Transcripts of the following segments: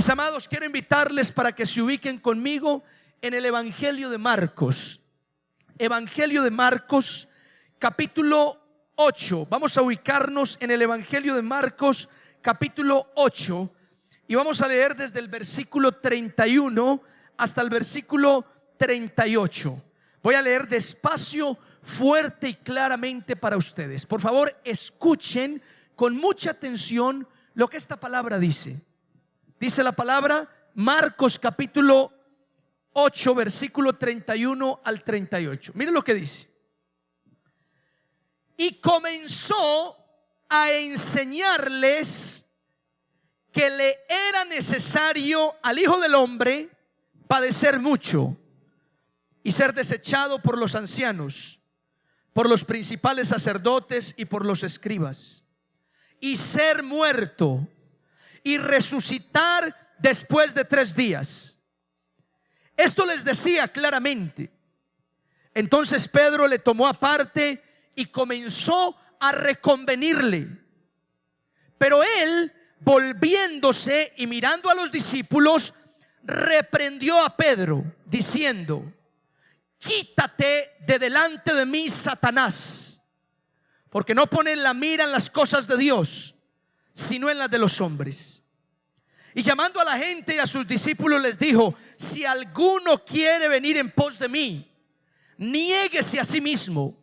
Mis amados, quiero invitarles para que se ubiquen conmigo en el Evangelio de Marcos. Evangelio de Marcos, capítulo 8. Vamos a ubicarnos en el Evangelio de Marcos, capítulo 8. Y vamos a leer desde el versículo 31 hasta el versículo 38. Voy a leer despacio, fuerte y claramente para ustedes. Por favor, escuchen con mucha atención lo que esta palabra dice. Dice la palabra, Marcos capítulo 8, versículo 31 al 38. Miren lo que dice. Y comenzó a enseñarles que le era necesario al Hijo del Hombre padecer mucho y ser desechado por los ancianos, por los principales sacerdotes y por los escribas, y ser muerto y resucitar después de 3 días. Esto les decía claramente. Entonces Pedro le tomó aparte y comenzó a reconvenirle. Pero él, volviéndose y mirando a los discípulos, reprendió a Pedro, diciendo: quítate de delante de mí, Satanás, porque no pones la mira en las cosas de Dios, sino en las de los hombres. Y llamando a la gente y a sus discípulos les dijo: si alguno quiere venir en pos de mí, niéguese a sí mismo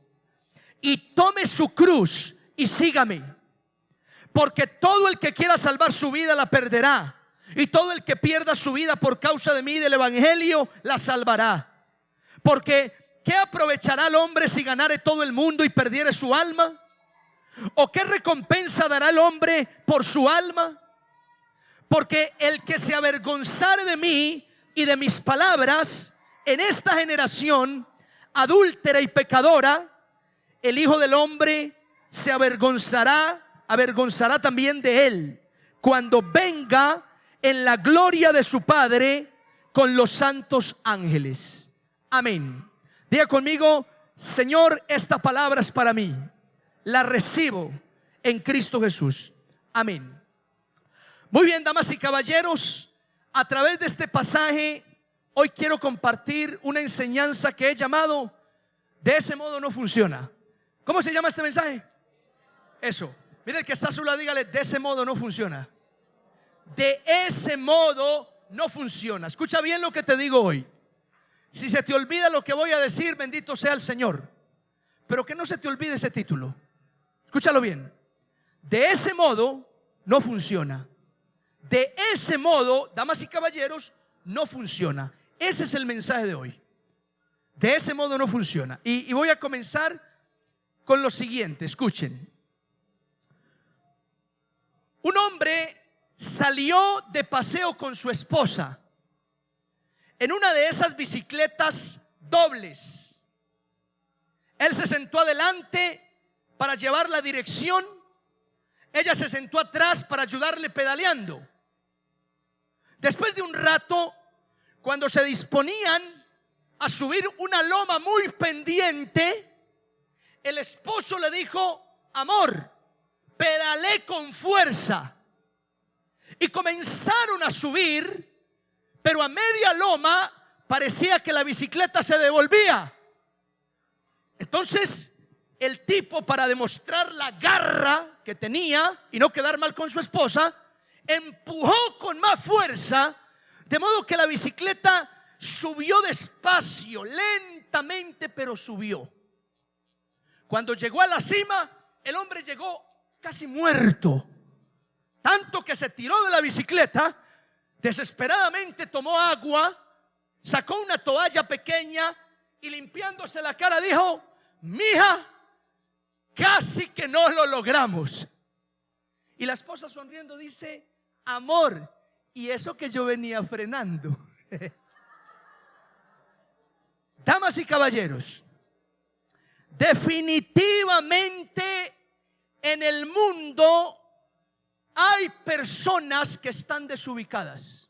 y tome su cruz y sígame. Porque todo el que quiera salvar su vida la perderá, y todo el que pierda su vida por causa de mí y del evangelio la salvará. Porque ¿qué aprovechará el hombre si ganare todo el mundo y perdiere su alma? ¿O qué recompensa dará el hombre por su alma? Porque el que se avergonzare de mí y de mis palabras en esta generación adúltera y pecadora, el Hijo del Hombre se avergonzará también de él cuando venga en la gloria de su Padre con los santos ángeles. Amén. Diga conmigo: Señor, esta palabra es para mí. La recibo en Cristo Jesús. Amén. Muy bien, damas y caballeros, a través de este pasaje hoy quiero compartir una enseñanza que he llamado "De ese modo no funciona". ¿Cómo se llama este mensaje? Eso. Mire el que está a su lado, dígale: de ese modo no funciona. De ese modo no funciona. Escucha bien lo que te digo hoy. Si se te olvida lo que voy a decir, bendito sea el Señor, pero que no se te olvide ese título. Escúchalo bien. De ese modo no funciona. De ese modo, damas y caballeros, no funciona. Ese es el mensaje de hoy. De ese modo no funciona. Y voy a comenzar con lo siguiente. Escuchen. Un hombre salió de paseo con su esposa en una de esas bicicletas dobles. Él se sentó adelante para llevar la dirección. Ella se sentó atrás para ayudarle pedaleando. Después de un rato, cuando se disponían a subir una loma muy pendiente, el esposo le dijo: amor, pedalé con fuerza. Y comenzaron a subir, pero a media loma parecía que la bicicleta se devolvía. Entonces el tipo, para demostrar la garra que tenía y no quedar mal con su esposa, empujó con más fuerza, de modo que la bicicleta subió despacio, lentamente, pero subió. Cuando llegó a la cima, el hombre llegó casi muerto, tanto que se tiró de la bicicleta, desesperadamente tomó agua, sacó una toalla pequeña y limpiándose la cara dijo: mija, casi que no lo logramos. Y la esposa, sonriendo, dice: amor, y eso que yo venía frenando. Damas y caballeros, definitivamente en el mundo hay personas que están desubicadas.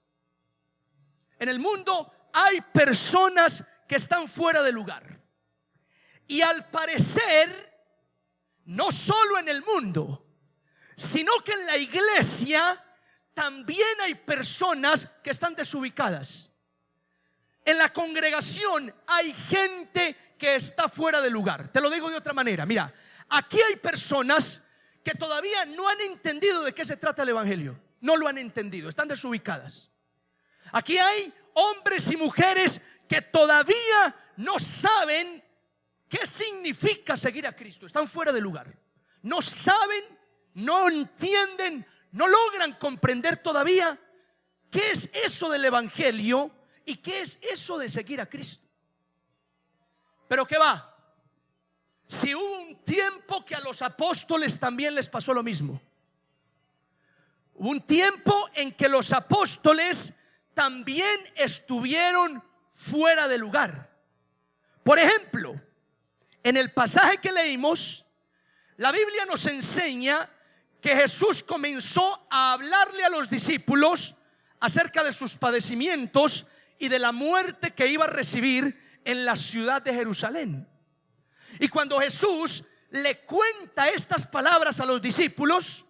En el mundo hay personas que están fuera de lugar. Y al parecer, no solo en el mundo, sino que en la iglesia también hay personas que están desubicadas. En la congregación hay gente que está fuera de lugar. Te lo digo de otra manera. Mira, aquí hay personas que todavía no han entendido de qué se trata el evangelio. No lo han entendido, están desubicadas. Aquí hay hombres y mujeres que todavía no saben qué significa seguir a Cristo. Están fuera de lugar. No saben, no entienden, no logran comprender todavía qué es eso del evangelio y qué es eso de seguir a Cristo. Pero ¿qué va? Si hubo un tiempo que a los apóstoles también les pasó lo mismo. Hubo un tiempo en que los apóstoles también estuvieron fuera de lugar. Por ejemplo, en el pasaje que leímos, la Biblia nos enseña que Jesús comenzó a hablarle a los discípulos acerca de sus padecimientos y de la muerte que iba a recibir en la ciudad de Jerusalén. Y cuando Jesús le cuenta estas palabras a los discípulos,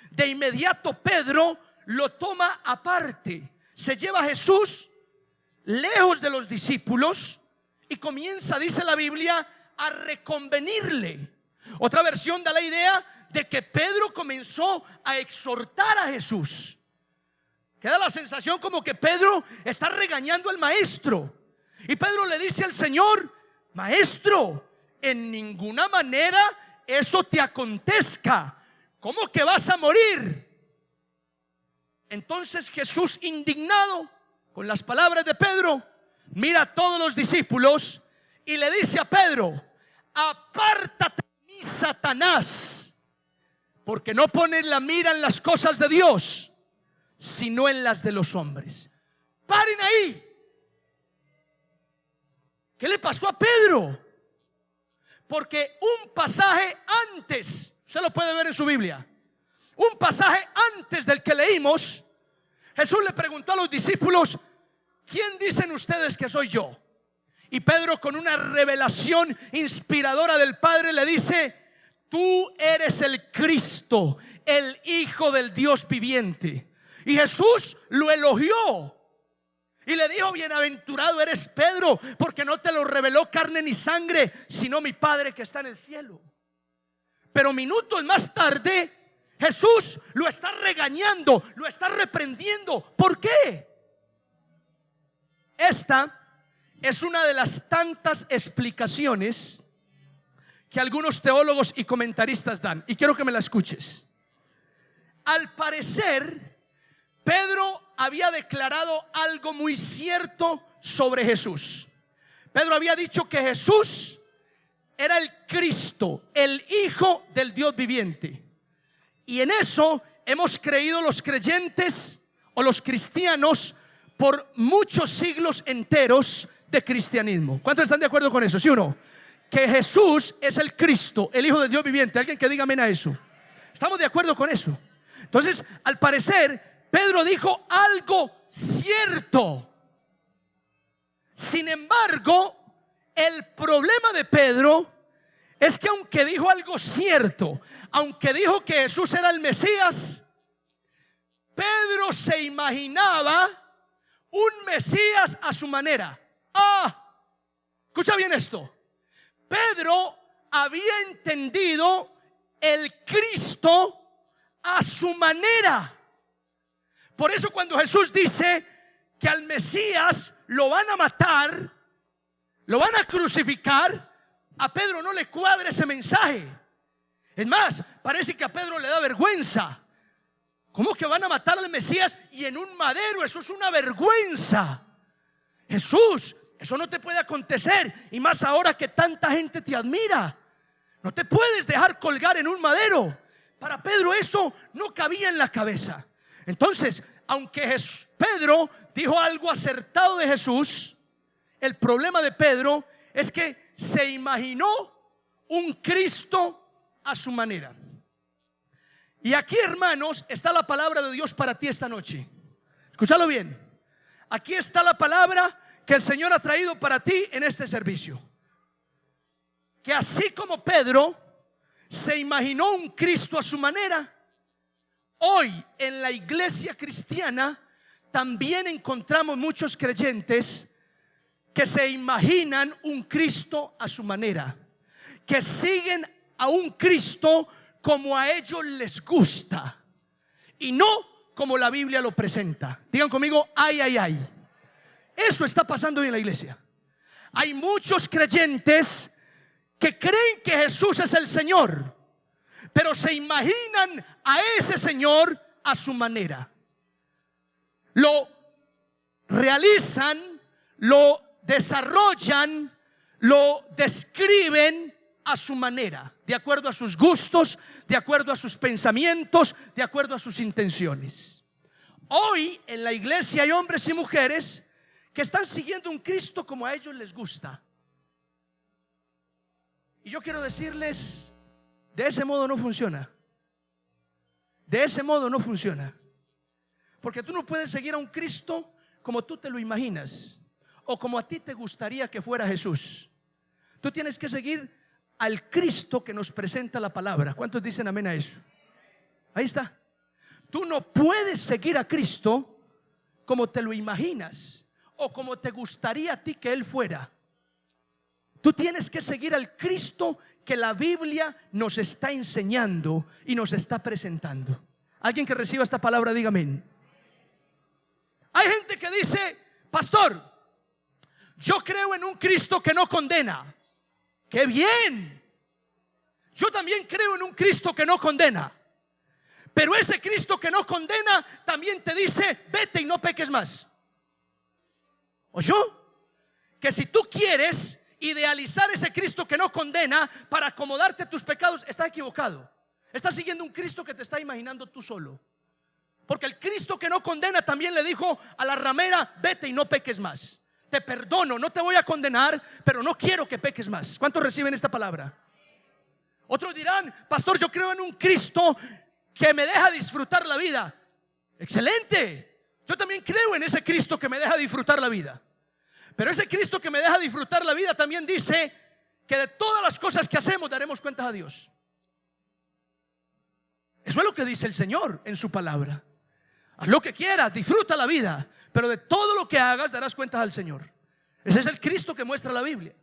de inmediato Pedro lo toma aparte. Se lleva a Jesús lejos de los discípulos y comienza, dice la Biblia, a reconvenirle. Otra versión da la idea de que Pedro comenzó a exhortar a Jesús. Queda la sensación como que Pedro está regañando al maestro. Y Pedro le dice al Señor: maestro, en ninguna manera eso te acontezca. ¿Cómo que vas a morir? Entonces Jesús, indignado con las palabras de Pedro, mira a todos los discípulos y le dice a Pedro: apártate de mí, Satanás, porque no pones la mira en las cosas de Dios, sino en las de los hombres. Paren ahí. ¿Qué le pasó a Pedro? Porque un pasaje antes, usted lo puede ver en su Biblia, un pasaje antes del que leímos, Jesús le preguntó a los discípulos: ¿quién dicen ustedes que soy yo? Y Pedro, con una revelación inspiradora del Padre, le dice: tú eres el Cristo, el Hijo del Dios viviente. Y Jesús lo elogió y le dijo: bienaventurado eres Pedro, porque no te lo reveló carne ni sangre, sino mi Padre que está en el cielo. Pero minutos más tarde Jesús lo está regañando, lo está reprendiendo. ¿Por qué? Esta es una de las tantas explicaciones que algunos teólogos y comentaristas dan, y quiero que me la escuches. Al parecer, Pedro había declarado algo muy cierto sobre Jesús. Pedro había dicho que Jesús era el Cristo, el Hijo del Dios viviente. Y en eso hemos creído los creyentes o los cristianos por muchos siglos enteros de cristianismo. ¿Cuántos están de acuerdo con eso? ¿Sí o no? Que Jesús es el Cristo, el Hijo de Dios viviente. Alguien que diga amén a eso. ¿Estamos de acuerdo con eso? Entonces, al parecer, Pedro dijo algo cierto. Sin embargo, el problema de Pedro es que aunque dijo algo cierto, aunque dijo que Jesús era el Mesías, Pedro se imaginaba un Mesías a su manera. Escucha bien esto. Pedro había entendido el Cristo a su manera. Por eso cuando Jesús dice que al Mesías lo van a matar, lo van a crucificar, a Pedro no le cuadra ese mensaje. Es más, parece que a Pedro le da vergüenza. ¿Cómo que van a matar al Mesías y en un madero? Eso es una vergüenza. Jesús, eso no te puede acontecer, y más ahora que tanta gente te admira. No te puedes dejar colgar en un madero. Para Pedro eso no cabía en la cabeza. Entonces, aunque Pedro dijo algo acertado de Jesús, el problema de Pedro es que se imaginó un Cristo a su manera. Y aquí, hermanos, está la palabra de Dios para ti esta noche. Escúchalo bien. Aquí está la palabra que el Señor ha traído para ti en este servicio. Que así como Pedro se imaginó un Cristo a su manera, Hoy en la iglesia cristiana también encontramos muchos creyentes que se imaginan un Cristo a su manera, que siguen a un Cristo como a ellos les gusta y no como la Biblia lo presenta. Digan conmigo, ay, ay, ay. Eso está pasando hoy en la iglesia. Hay muchos creyentes que creen que Jesús es el Señor, pero se imaginan a ese Señor a su manera. Lo realizan, lo desarrollan, lo describen a su manera, de acuerdo a sus gustos, de acuerdo a sus pensamientos, de acuerdo a sus intenciones. Hoy en la iglesia hay hombres y mujeres que están siguiendo un Cristo como a ellos les gusta. Y yo quiero decirles, de ese modo no funciona. De ese modo no funciona. Porque tú no puedes seguir a un Cristo como tú te lo imaginas o como a ti te gustaría que fuera Jesús. Tú tienes que seguir al Cristo que nos presenta la palabra. ¿Cuántos dicen amén a eso? Ahí está. Tú no puedes seguir a Cristo como te lo imaginas o como te gustaría a ti que Él fuera. Tú tienes que seguir al Cristo que la Biblia nos está enseñando y nos está presentando. Alguien que reciba esta palabra, diga amén. Hay gente que dice, pastor, yo creo en un Cristo que no condena. ¡Qué bien! Yo también creo en un Cristo que no condena. Pero ese Cristo que no condena también te dice, vete y no peques más. ¿Oyó? Que si tú quieres idealizar ese Cristo que no condena para acomodarte a tus pecados, está equivocado. Estás siguiendo un Cristo que te está imaginando tú solo. Porque el Cristo que no condena también le dijo a la ramera, vete y no peques más. Te perdono, no te voy a condenar, pero no quiero que peques más. ¿Cuántos reciben esta palabra? Otros dirán, pastor, yo creo en un Cristo que me deja disfrutar la vida. Excelente. Yo también creo en ese Cristo que me deja disfrutar la vida. Pero ese Cristo que me deja disfrutar la vida también dice que de todas las cosas que hacemos daremos cuentas a Dios. Eso es lo que dice el Señor en su palabra. Haz lo que quieras, disfruta la vida, pero de todo lo que hagas darás cuentas al Señor. Ese es el Cristo que muestra la Biblia.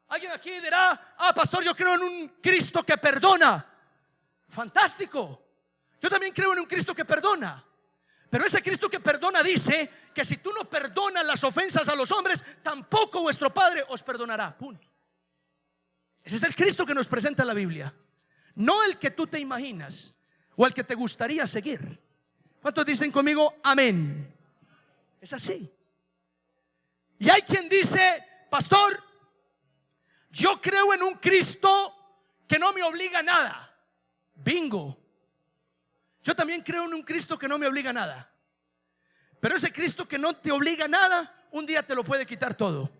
Alguien aquí dirá, pastor, yo creo en un Cristo que perdona. Fantástico. Yo también creo en un Cristo que perdona. Pero ese Cristo que perdona dice que si tú no perdonas las ofensas a los hombres, tampoco vuestro Padre os perdonará. Punto. Ese es el Cristo que nos presenta la Biblia. No el que tú te imaginas o el que te gustaría seguir. ¿Cuántos dicen conmigo amén? Es así. Y hay quien dice, pastor, yo creo en un Cristo que no me obliga a nada. Bingo. Yo también creo en un Cristo que no me obliga a nada. Pero ese Cristo que no te obliga a nada, un día te lo puede quitar todo.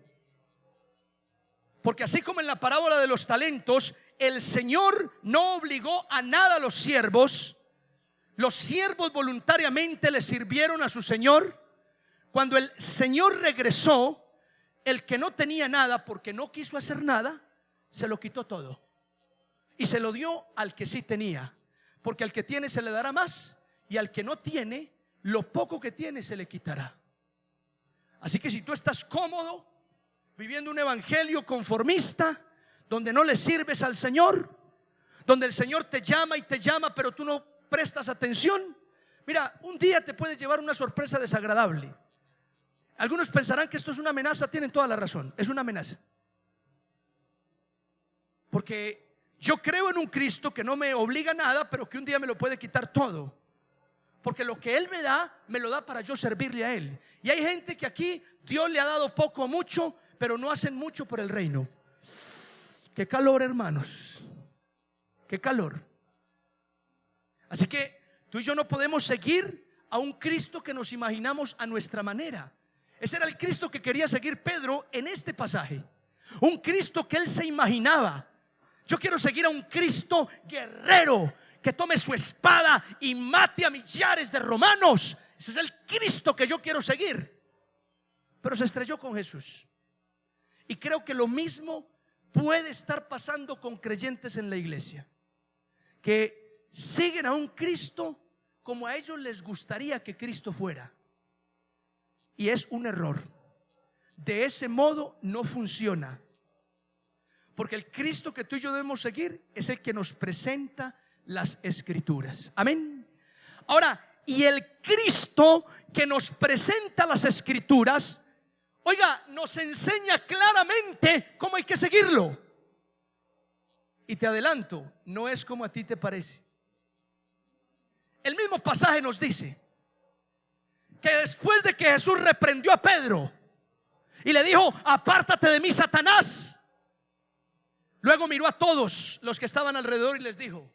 Porque así como en la parábola de los talentos, el Señor no obligó a nada a los siervos. Los siervos voluntariamente le sirvieron a su Señor. Cuando el Señor regresó, el que no tenía nada porque no quiso hacer nada, se lo quitó todo y se lo dio al que sí tenía. Porque al que tiene se le dará más, y al que no tiene, lo poco que tiene se le quitará. Así que si tú estás cómodo viviendo un evangelio conformista, donde no le sirves al Señor, donde el Señor te llama y te llama, pero tú no prestas atención, mira, un día te puedes llevar una sorpresa desagradable. Algunos pensarán que esto es una amenaza. Tienen toda la razón, es una amenaza. Porque yo creo en un Cristo que no me obliga a nada, pero que un día me lo puede quitar todo. Porque lo que Él me da, me lo da para yo servirle a Él. Y hay gente que aquí Dios le ha dado poco o mucho, pero no hacen mucho por el reino. Qué calor, hermanos. Qué calor. Así que tú y yo no podemos seguir a un Cristo que nos imaginamos a nuestra manera. Ese era el Cristo que quería seguir Pedro en este pasaje. Un Cristo que él se imaginaba. Yo quiero seguir a un Cristo guerrero que tome su espada y mate a millares de romanos. Ese es el Cristo que yo quiero seguir. Pero se estrelló con Jesús. Y creo que lo mismo puede estar pasando con creyentes en la iglesia, que siguen a un Cristo como a ellos les gustaría que Cristo fuera. Y es un error. De ese modo no funciona. Porque el Cristo que tú y yo debemos seguir es el que nos presenta las Escrituras. Amén. Ahora, y el Cristo que nos presenta las Escrituras, oiga, nos enseña claramente cómo hay que seguirlo. Y te adelanto, no es como a ti te parece. El mismo pasaje nos dice que después de que Jesús reprendió a Pedro y le dijo: apártate de mí, Satanás, luego miró a todos los que estaban alrededor y les dijo: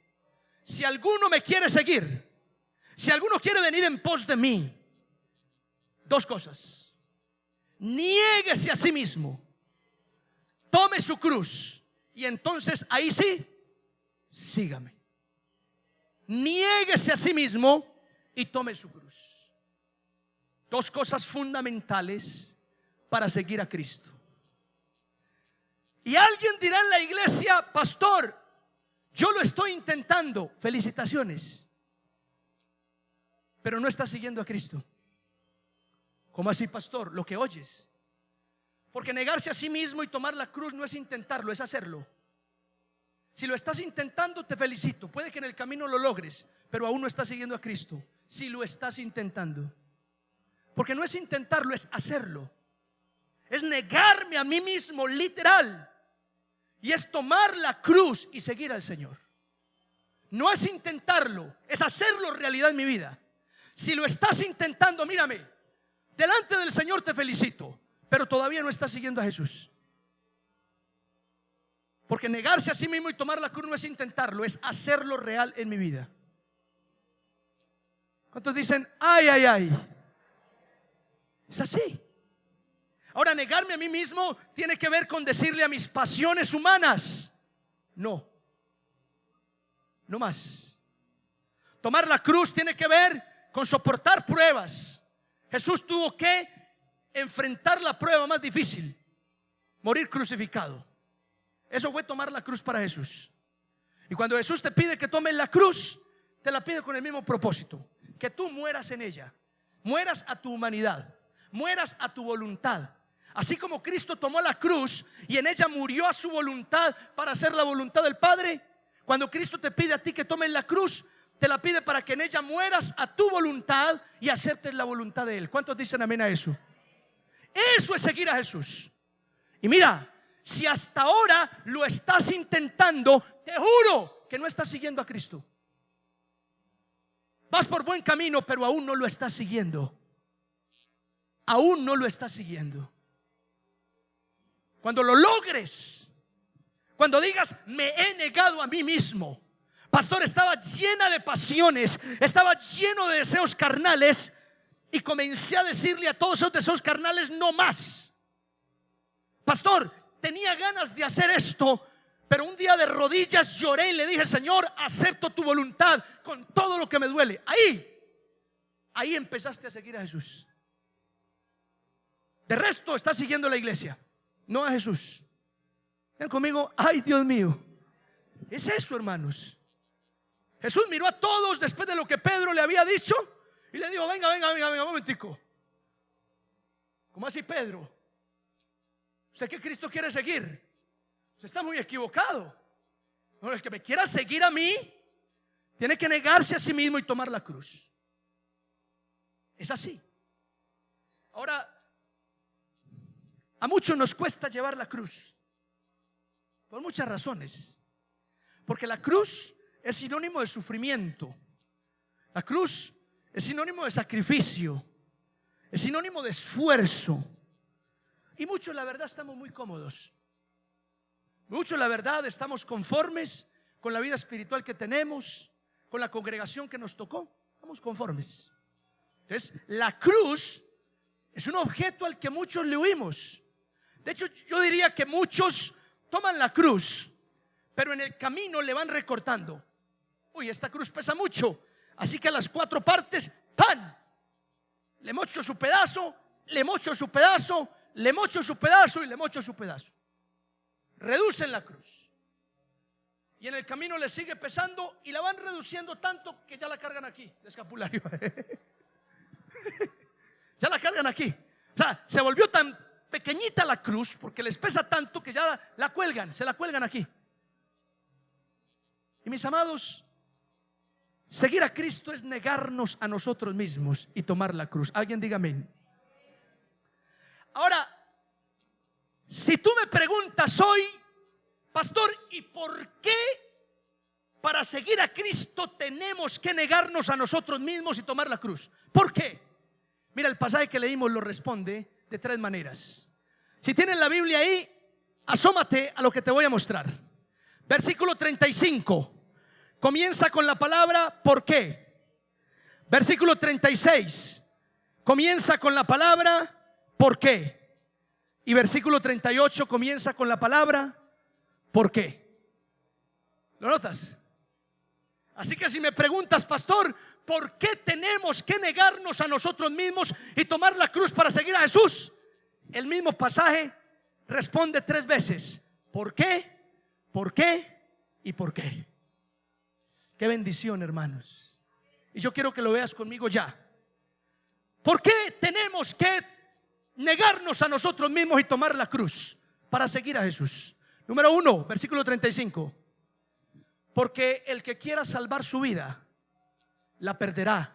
si alguno me quiere seguir, si alguno quiere venir en pos de mí, dos cosas: niéguese a sí mismo, tome su cruz, y entonces ahí sí, sígame. Niéguese a sí mismo y tome su cruz. Dos cosas fundamentales para seguir a Cristo. Y alguien dirá en la iglesia: pastor, yo lo estoy intentando. Felicitaciones, pero no estás siguiendo a Cristo. ¿Cómo así, pastor? Lo que oyes. Porque negarse a sí mismo y tomar la cruz no es intentarlo, es hacerlo. Si lo estás intentando, te felicito. Puede que en el camino lo logres, pero aún no estás siguiendo a Cristo. Si lo estás intentando. Porque no es intentarlo, es hacerlo. Es negarme a mí mismo, literal. Y es tomar la cruz y seguir al Señor. No es intentarlo, es hacerlo realidad en mi vida. Si lo estás intentando, mírame, delante del Señor te felicito, pero todavía no estás siguiendo a Jesús. Porque negarse a sí mismo y tomar la cruz no es intentarlo, es hacerlo real en mi vida. ¿Cuántos dicen ay, ay, ay? Es así. Ahora, negarme a mí mismo tiene que ver con decirle a mis pasiones humanas: no, no más. Tomar la cruz tiene que ver con soportar pruebas. Jesús tuvo que enfrentar la prueba más difícil: morir crucificado. Eso fue tomar la cruz para Jesús. Y cuando Jesús te pide que tomes la cruz, te la pide con el mismo propósito: que tú mueras en ella, mueras a tu humanidad, mueras a tu voluntad. Así como Cristo tomó la cruz y en ella murió a su voluntad para hacer la voluntad del Padre, cuando Cristo te pide a ti que tomes la cruz, te la pide para que en ella mueras a tu voluntad y aceptes la voluntad de Él. ¿Cuántos dicen amén a eso? Eso es seguir a Jesús. Y mira, si hasta ahora lo estás intentando, te juro que no estás siguiendo a Cristo. Vas por buen camino, pero aún no lo estás siguiendo. Aún no lo estás siguiendo. Cuando lo logres, cuando digas: me he negado a mí mismo. Pastor, estaba llena de pasiones, estaba lleno de deseos carnales, y comencé a decirle a todos esos deseos carnales: no más. Pastor, tenía ganas de hacer esto, pero un día de rodillas lloré y le dije: Señor, acepto tu voluntad con todo lo que me duele. Ahí empezaste a seguir a Jesús. De resto estás siguiendo a la iglesia, no a Jesús. Ven conmigo. Ay, Dios mío, es eso, hermanos. Jesús miró a todos después de lo que Pedro le había dicho y le dijo: venga, un momentico. ¿Cómo así, Pedro? ¿Usted qué Cristo quiere seguir? Usted está muy equivocado. No, el que me quiera seguir a mí tiene que negarse a sí mismo y tomar la cruz. Es así. Ahora, a muchos nos cuesta llevar la cruz por muchas razones. Porque la cruz es sinónimo de sufrimiento. La cruz es sinónimo de sacrificio, es sinónimo de esfuerzo. Y muchos, la verdad, estamos muy cómodos. Muchos, la verdad, estamos conformes con la vida espiritual que tenemos, con la congregación que nos tocó. Estamos conformes. Entonces, la cruz es un objeto al que muchos le huimos. De hecho, yo diría que muchos toman la cruz, pero en el camino le van recortando. Uy, esta cruz pesa mucho, así que a las 4 partes, ¡pan! Le mocho su pedazo, le mocho su pedazo, le mocho su pedazo y le mocho su pedazo. Reducen la cruz. y en el camino le sigue pesando y la van reduciendo tanto que ya la cargan aquí, de escapulario. Ya la cargan aquí. O sea, se volvió tan pequeñita la cruz porque les pesa tanto que ya la cuelgan, se la cuelgan aquí. Y mis amados, seguir a Cristo es negarnos a nosotros mismos y tomar la cruz. Alguien diga amén. Ahora, si tú me preguntas hoy, pastor, ¿y por qué para seguir a Cristo tenemos que negarnos a nosotros mismos y tomar la cruz? ¿Por qué? Mira, el pasaje que leímos lo responde de tres maneras. Si tienes la Biblia ahí, asómate a lo que te voy a mostrar. Versículo 35 comienza con la palabra ¿por qué? Versículo 36 comienza con la palabra ¿por qué? Y versículo 38 comienza con la palabra ¿por qué? ¿Lo notas? Así que si me preguntas, pastor, ¿por qué tenemos que negarnos a nosotros mismos y tomar la cruz para seguir a Jesús? El mismo pasaje responde tres veces: ¿por qué? ¿Por qué? ¿Y por qué? Qué bendición, hermanos. Y yo quiero que lo veas conmigo ya. ¿Por qué tenemos que negarnos a nosotros mismos y tomar la cruz para seguir a Jesús? Número 1, versículo 35. Porque el que quiera salvar su vida la perderá,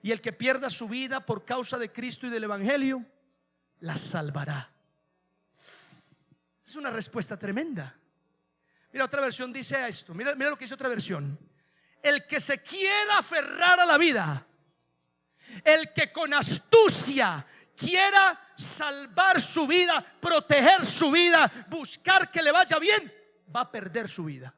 y el que pierda su vida por causa de Cristo y del Evangelio la salvará. Es una respuesta tremenda. Mira, otra versión dice esto. Mira lo que dice otra versión: el que se quiera aferrar a la vida, el que con astucia quiera salvar su vida, proteger su vida, buscar que le vaya bien, va a perder su vida.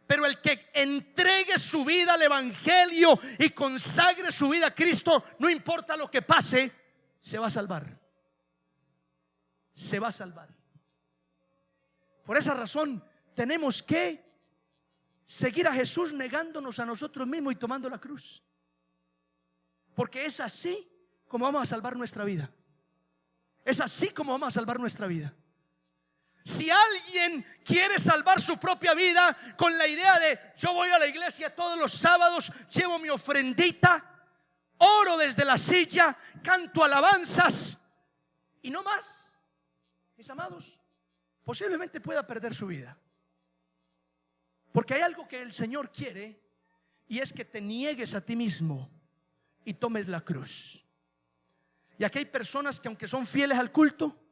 Pero el que entregue su vida al Evangelio y consagre su vida a Cristo, no importa lo que pase, se va a salvar. Se va a salvar. Por esa razón tenemos que seguir a Jesús negándonos a nosotros mismos y tomando la cruz. Porque es así como vamos a salvar nuestra vida. Es así como vamos a salvar nuestra vida. Si alguien quiere salvar su propia vida con la idea de yo voy a la iglesia todos los sábados, llevo mi ofrendita, oro desde la silla, canto alabanzas y no más, mis amados, posiblemente pueda perder su vida. Porque hay algo que el Señor quiere, y es que te niegues a ti mismo y tomes la cruz. Y aquí hay personas que, aunque son fieles al culto,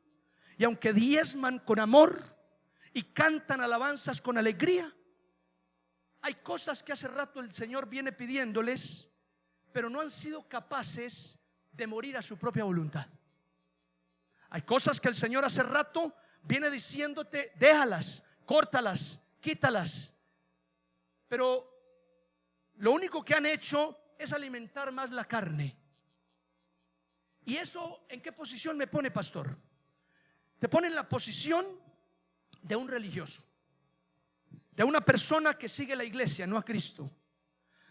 y aunque diezman con amor y cantan alabanzas con alegría, hay cosas que hace rato el Señor viene pidiéndoles, pero no han sido capaces de morir a su propia voluntad. Hay cosas que el Señor hace rato viene diciéndote: déjalas, córtalas, quítalas. Pero lo único que han hecho es alimentar más la carne. ¿Y eso en qué posición me pone, pastor? Te pone en la posición de un religioso, de una persona que sigue la iglesia, no a Cristo,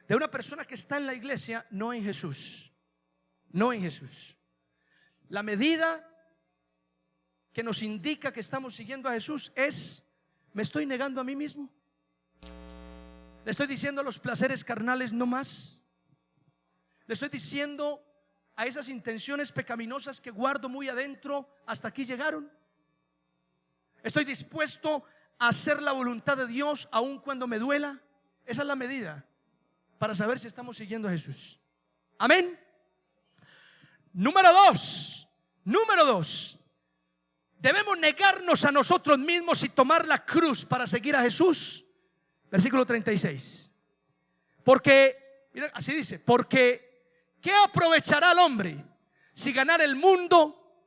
de una persona que está en la iglesia, no en Jesús. No en Jesús. La medida que nos indica que estamos siguiendo a Jesús es: ¿me estoy negando a mí mismo? ¿Le estoy diciendo a los placeres carnales no más? ¿Le estoy diciendo a esas intenciones pecaminosas que guardo muy adentro, hasta aquí llegaron? ¿Estoy dispuesto a hacer la voluntad de Dios aun cuando me duela? Esa es la medida para saber si estamos siguiendo a Jesús. Amén. Número dos, debemos negarnos a nosotros mismos y tomar la cruz para seguir a Jesús. Versículo 36. Porque, mira, así dice: porque ¿qué aprovechará el hombre si ganara el mundo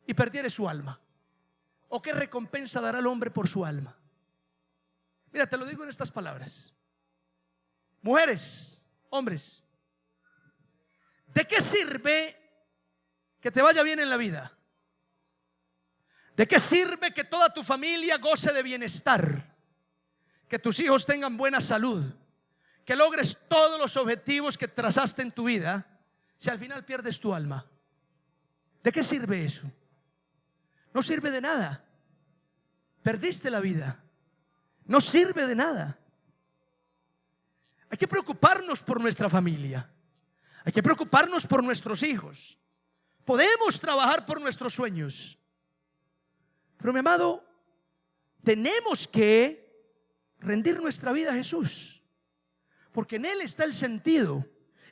y perdiere su alma? ¿O qué recompensa dará el hombre por su alma? Mira, te lo digo en estas palabras. Mujeres, hombres, ¿de qué sirve que te vaya bien en la vida? ¿De qué sirve que toda tu familia goce de bienestar? Que tus hijos tengan buena salud, que logres todos los objetivos que trazaste en tu vida, si al final pierdes tu alma? ¿De qué sirve eso? No sirve de nada. Perdiste la vida. no sirve de nada. Hay que preocuparnos por nuestra familia. Hay que preocuparnos por nuestros hijos. Podemos trabajar por nuestros sueños. Pero mi amado, tenemos que rendir nuestra vida a Jesús. Porque en Él está el sentido.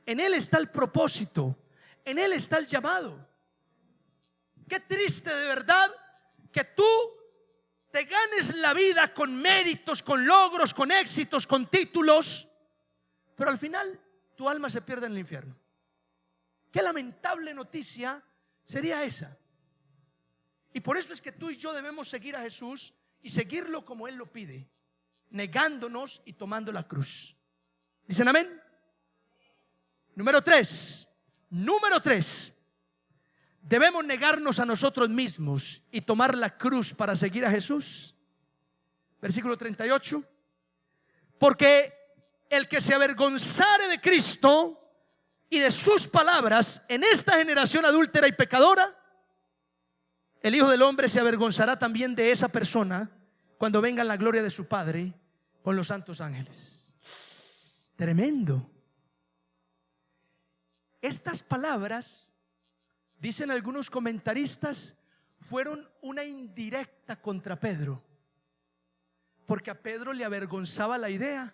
En Él está el propósito. En Él está el llamado. Qué triste de verdad que tú te ganes la vida con méritos, con logros, con éxitos, con títulos, pero al final tu alma se pierde en el infierno. Qué lamentable noticia sería esa. Y por eso es que tú y yo debemos seguir a Jesús y seguirlo como Él lo pide, negándonos y tomando la cruz. ¿Dicen amén? Número 3. Debemos negarnos a nosotros mismos y tomar la cruz para seguir a Jesús. Versículo 38. Porque el que se avergonzare de Cristo y de sus palabras en esta generación adúltera y pecadora, el Hijo del Hombre se avergonzará también de esa persona cuando venga en la gloria de su Padre con los santos ángeles. Tremendo. Estas palabras, dicen algunos comentaristas, fueron una indirecta contra Pedro, porque a Pedro le avergonzaba la idea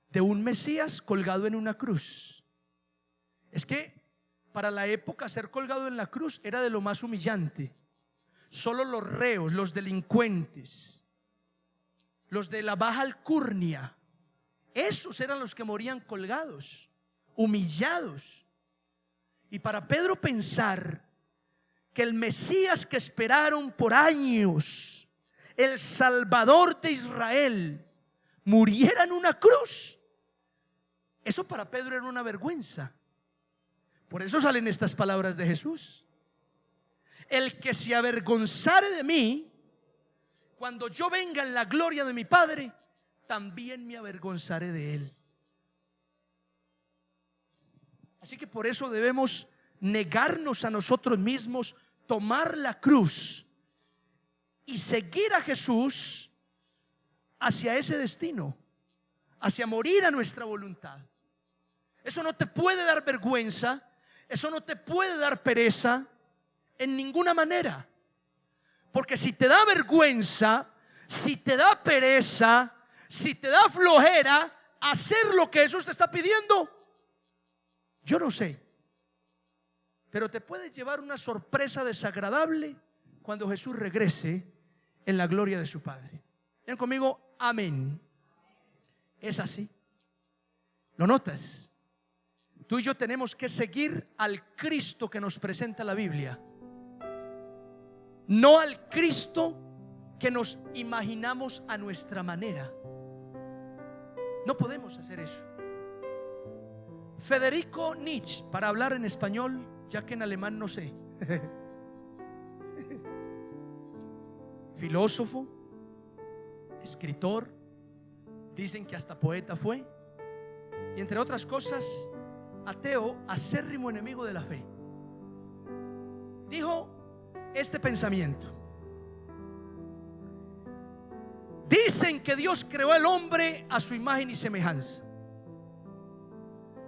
de un Mesías colgado en una cruz. Es que para la época ser colgado en la cruz era de lo más humillante. Solo los reos, los delincuentes, los de la baja alcurnia, esos eran los que morían colgados, humillados. Y para Pedro pensar que el Mesías que esperaron por años, el Salvador de Israel, muriera en una cruz, eso para Pedro era una vergüenza. Por eso salen estas palabras de Jesús: el que se avergonzare de mí, cuando yo venga en la gloria de mi Padre, también me avergonzaré de él. Así que por eso debemos negarnos a nosotros mismos, tomar la cruz y seguir a Jesús hacia ese destino, hacia morir a nuestra voluntad. Eso no te puede dar vergüenza, eso no te puede dar pereza en ninguna manera. Porque si te da vergüenza, si te da pereza, si te da flojera hacer lo que Jesús te está pidiendo, yo no sé, pero te puede llevar una sorpresa desagradable cuando Jesús regrese en la gloria de su Padre. Ven conmigo, amén. Es así. ¿Lo notas? Tú y yo tenemos que seguir al Cristo que nos presenta la Biblia, no al Cristo que nos imaginamos a nuestra manera. No podemos hacer eso. Federico Nietzsche, para hablar en español, ya que en alemán no sé, filósofo, escritor, dicen que hasta poeta fue, y entre otras cosas, ateo, acérrimo enemigo de la fe, dijo este pensamiento: dicen que Dios creó al hombre a su imagen y semejanza,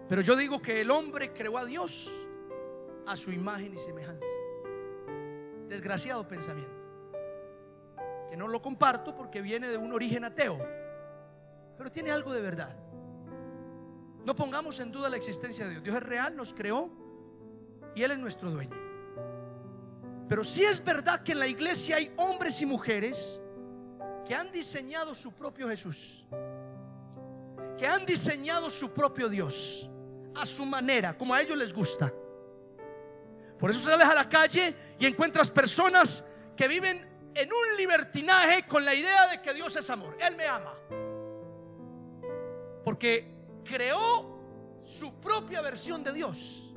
pero yo digo que el hombre creó a Dios a su imagen y semejanza. Desgraciado pensamiento, que no lo comparto porque viene de un origen ateo, pero tiene algo de verdad. No pongamos en duda la existencia de Dios. Dios es real, nos creó y Él es nuestro dueño. Pero sí es verdad que en la iglesia hay hombres y mujeres que han diseñado su propio Jesús, que han diseñado su propio Dios a su manera, como a ellos les gusta. Por eso sales a la calle y encuentras personas que viven en un libertinaje con la idea de que Dios es amor. Él me ama porque creó su propia versión de Dios.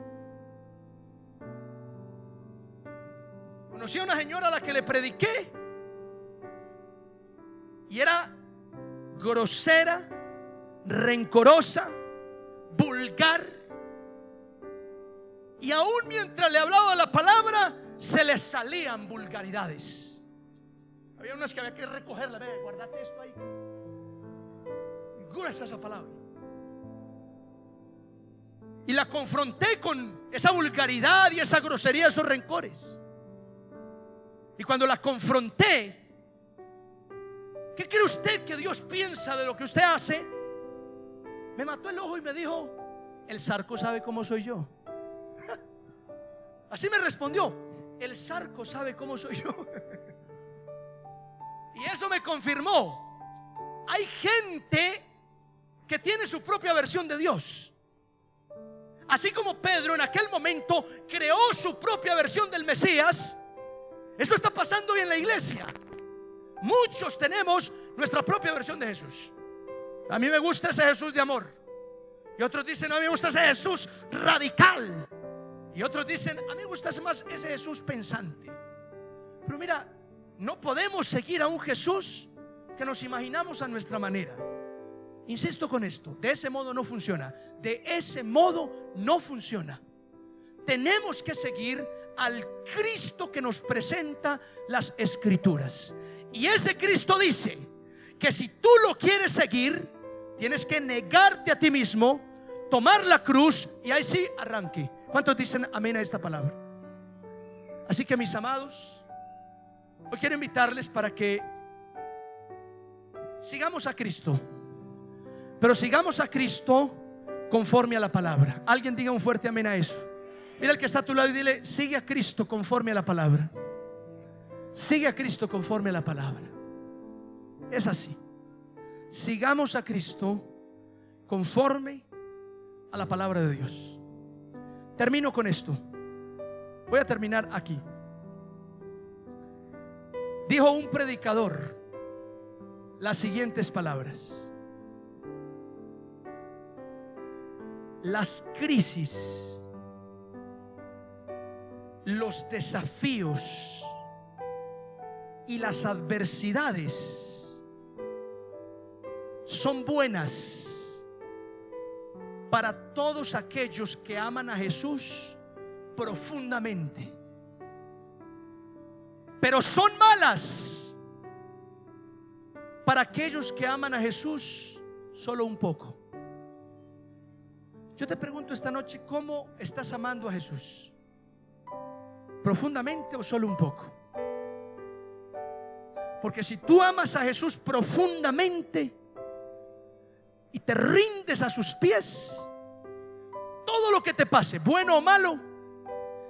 Conocí a una señora a la que le prediqué y era grosera, rencorosa, vulgar, y aún mientras le hablaba la palabra se le salían vulgaridades. Había unas que había que recogerla. Ve, guardate esto ahí. dura está esa palabra. Y la confronté con esa vulgaridad y esa grosería, esos rencores. Y cuando la confronté, ¿qué cree usted que Dios piensa de lo que usted hace? Me mató el ojo y me dijo: el zarco sabe cómo soy yo. Así me respondió: el zarco sabe cómo soy yo. Y eso me confirmó: hay gente que tiene su propia versión de Dios. Así como Pedro en aquel momento creó su propia versión del Mesías, esto está pasando hoy en la iglesia. Muchos tenemos nuestra propia versión de Jesús. A mí me gusta ese Jesús de amor. Y otros dicen: a mí me gusta ese Jesús radical. Y otros dicen: a mí me gusta más ese Jesús pensante. Pero mira, no podemos seguir a un Jesús que nos imaginamos a nuestra manera. Insisto con esto: de ese modo no funciona. De ese modo no funciona. Tenemos que seguir al Cristo que nos presenta las Escrituras. Y ese Cristo dice que si tú lo quieres seguir, tienes que negarte a ti mismo, tomar la cruz y ahí sí arranque. ¿Cuántos dicen amén a esta palabra? Así que, mis amados, hoy quiero invitarles para que sigamos a Cristo, pero sigamos a Cristo conforme a la palabra. Alguien diga un fuerte amén a eso. Mira al que está a tu lado y dile: sigue a Cristo conforme a la palabra. Sigue a Cristo conforme a la palabra. Es así. Sigamos a Cristo conforme a la palabra de Dios. Termino con esto. Voy a terminar aquí. Dijo un predicador las siguientes palabras: las crisis, los desafíos y las adversidades son buenas para todos aquellos que aman a Jesús profundamente, pero son malas para aquellos que aman a Jesús solo un poco. Yo te pregunto esta noche: ¿cómo estás amando a Jesús? ¿Profundamente o solo un poco? Porque si tú amas a Jesús profundamente y te rindes a sus pies, todo lo que te pase, bueno o malo,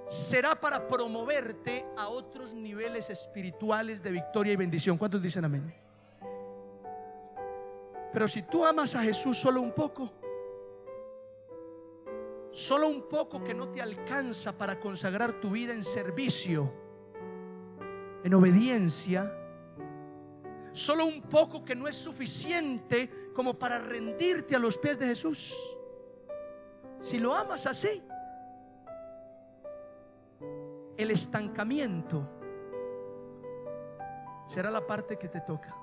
será para promoverte a otros niveles espirituales de victoria y bendición. ¿Cuántos dicen amén? Pero si tú amas a Jesús solo un poco que no te alcanza para consagrar tu vida en servicio, en obediencia, solo un poco que no es suficiente como para rendirte a los pies de Jesús, si lo amas así, el estancamiento será la parte que te toca.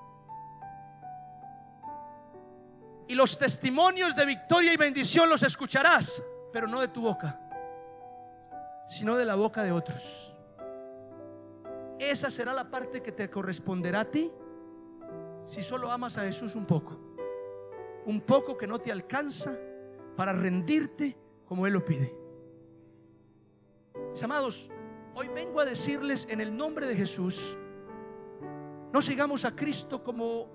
Y los testimonios de victoria y bendición los escucharás, pero no de tu boca, sino de la boca de otros. Esa será la parte que te corresponderá a ti si solo amas a Jesús un poco que no te alcanza para rendirte como Él lo pide. Mis amados, hoy vengo a decirles en el nombre de Jesús: no sigamos a Cristo como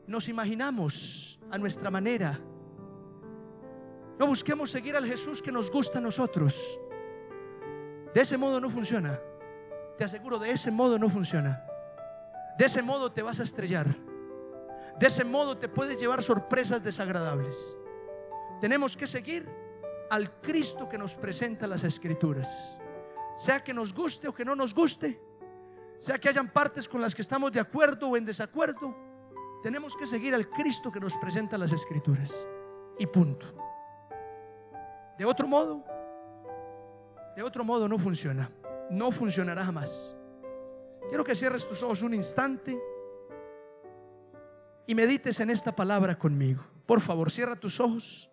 nos imaginamos, a nuestra manera. No busquemos seguir al Jesús que nos gusta a nosotros. De ese modo no funciona. Te aseguro, de ese modo no funciona. De ese modo te vas a estrellar. De ese modo te puedes llevar sorpresas desagradables. Tenemos que seguir al Cristo que nos presenta las Escrituras. Sea que nos guste o que no nos guste, sea que hayan partes con las que estamos de acuerdo o en desacuerdo, tenemos que seguir al Cristo que nos presenta las Escrituras. Y punto. De otro modo no funciona. No funcionará jamás. Quiero que cierres tus ojos un instante y medites en esta palabra conmigo. Por favor, cierra tus ojos.